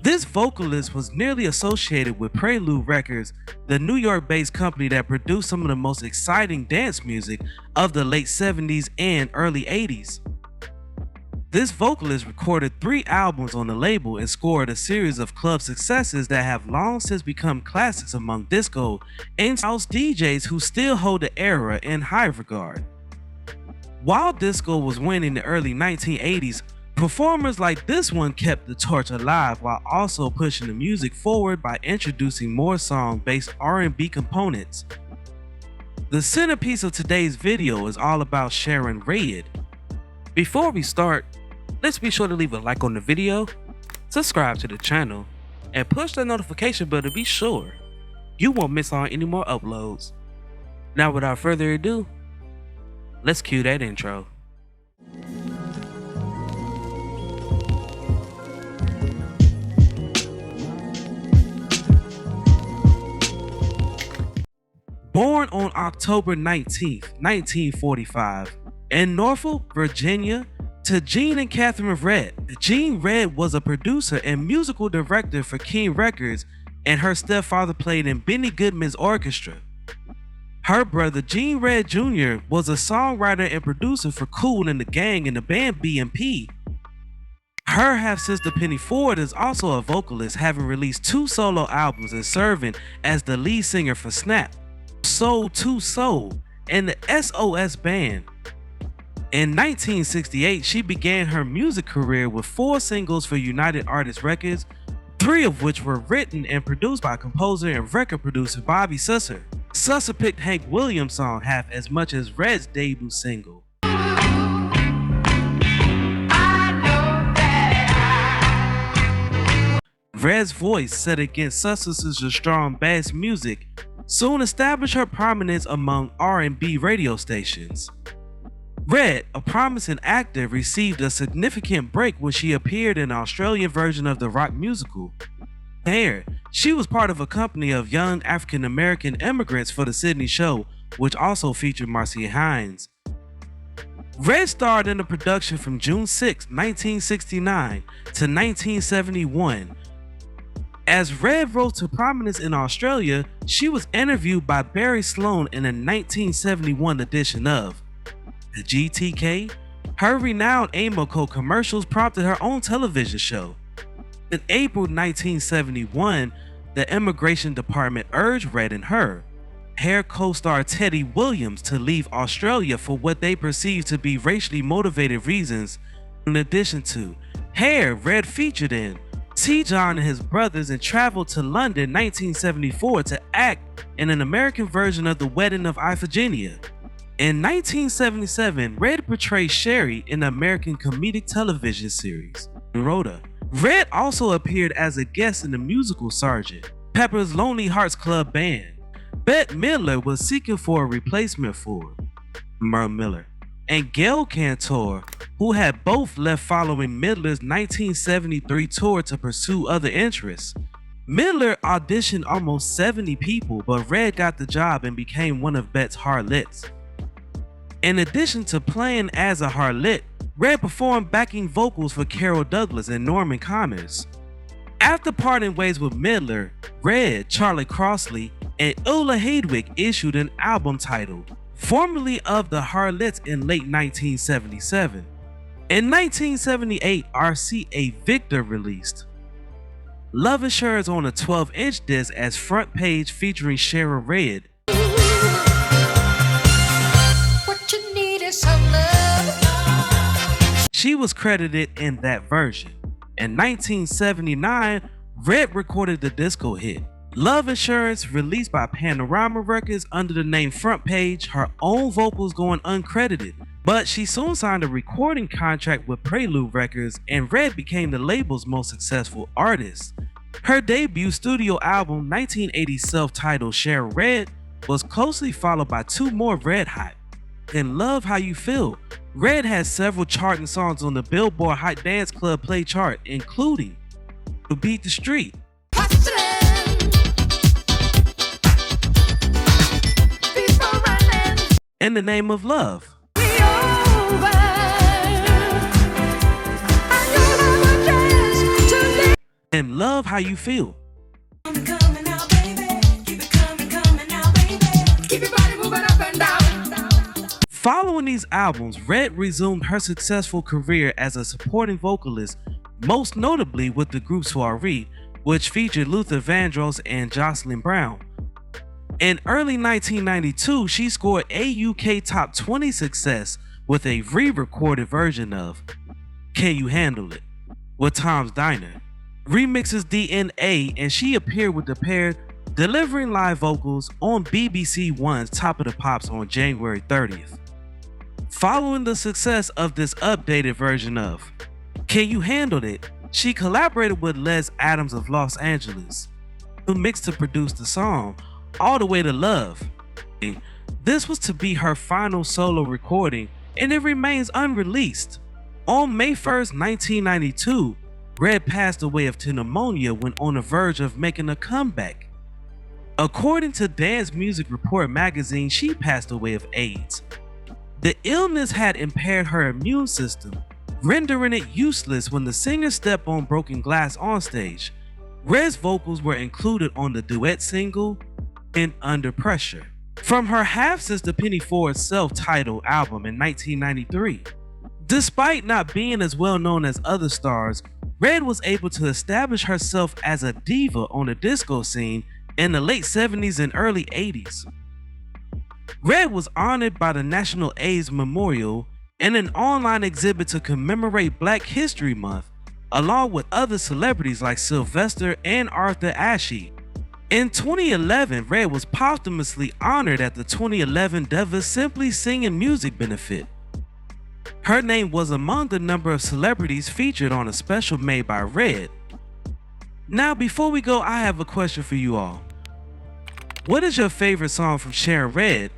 This vocalist was nearly associated with Prelude Records, the New York-based company that produced some of the most exciting dance music of the late 70s and early 80s. This vocalist recorded 3 albums on the label and scored a series of club successes that have long since become classics among disco and house DJs who still hold the era in high regard. While disco was winning in the early 1980s, performers like this one kept the torch alive while also pushing the music forward by introducing more song-based R&B components. The centerpiece of today's video is all about Sharon Red. Before we start, let's be sure to leave a like on the video, subscribe to the channel, and push the notification bell to be sure you won't miss on any more uploads. Now without further ado, let's cue that intro. Born on October 19, 1945, in Norfolk, Virginia, to Gene and Catherine Red. Gene Red was a producer and musical director for King Records, and her stepfather played in Benny Goodman's orchestra. Her brother Gene Red Jr. was a songwriter and producer for Kool and the Gang and the band B&P. Her half-sister Penny Ford is also a vocalist, having released 2 solo albums and serving as the lead singer for Snap, Soul to Soul, and the SOS Band. In 1968, she began her music career with 4 singles for United Artists Records, 3 of which were written and produced by composer and record producer Bobby Susser. Susser picked Hank Williams' song half as much as Red's debut single. Red's voice, set against Susser's strong bass music, soon established her prominence among R&B radio stations. Red, a promising actor, received a significant break when she appeared in an Australian version of the rock musical Hair. She was part of a company of young African-American immigrants for the Sydney show, which also featured Marcia Hines. Red starred in the production from June 6, 1969 to 1971. As Red rose to prominence in Australia, she was interviewed by Barry Sloane in a 1971 edition of the GTK. Her renowned Amoco commercials prompted her own television show. In April 1971, the Immigration Department urged Red and her Hair co-star Teddy Williams to leave Australia for what they perceived to be racially motivated reasons. In addition to Hair, Red featured in T. John and His Brothers and traveled to London 1974 to act in an American version of The Wedding of Iphigenia. In 1977, Red portrayed Sherry in the American comedic television series Rhoda. Red also appeared as a guest in the musical Sgt. Pepper's Lonely Hearts Club Band. Bette Midler was seeking for a replacement for Merle Miller and Gail Cantor, who had both left following Midler's 1973 tour to pursue other interests. Midler auditioned almost 70 people, but Red got the job and became one of Bette's harlots. In addition to playing as a harlot, Red performed backing vocals for Carol Douglas and Norman Connors. After parting ways with Midler, Red, Charlie Crossley, and Ulla Hedwig issued an album titled Formerly of the Harlots in late 1977. In 1978, RCA Victor released Love Insurance on a 12-inch disc as front page featuring Sharon Red. She was credited in that version. In 1979, Red recorded the disco hit Love Insurance, released by Panorama Records under the name Front Page, her own vocals going uncredited. But she soon signed a recording contract with Prelude Records, and Red became the label's most successful artist. Her debut studio album, 1980's self-titled Sharon Red, was closely followed by 2 more Red Hot and Love How You Feel. Red has several charting songs on the Billboard Hot Dance Club Play chart, including To Beat the Street, In the Name of Love, and Love How You Feel. Coming out, baby. Keep it coming out, baby. Keep your body moving up and down. Following these albums, Red resumed her successful career as a supporting vocalist, most notably with the group Soiree, which featured Luther Vandross and Jocelyn Brown. In early 1992, she scored a UK Top 20 success with a re-recorded version of Can You Handle It with Tom's Diner, remixes DNA, and she appeared with the pair delivering live vocals on BBC One's Top of the Pops on January 30th. Following the success of this updated version of Can You Handle It, she collaborated with Les Adams of Los Angeles, who mixed to produce the song All the Way to Love. This was to be her final solo recording, and it remains unreleased. On May 1st, 1992, Red passed away of pneumonia when on the verge of making a comeback. According to Dance Music Report magazine, she passed away of AIDS. The illness had impaired her immune system, rendering it useless when the singer stepped on broken glass on stage. Red's vocals were included on the duet single and Under Pressure from her half-sister Penny Ford's self-titled album in 1993. Despite not being as well known as other stars, Red was able to establish herself as a diva on the disco scene in the late 70s and early 80s. Red was honored by the National AIDS Memorial and an online exhibit to commemorate Black History Month, along with other celebrities like Sylvester and Arthur Ashe. In 2011, Red was posthumously honored at the 2011 Deva's Simply Singing Music benefit. Her name was among the number of celebrities featured on a special made by Red. Now, before we go, I have a question for you all. What is your favorite song from Sharon Red?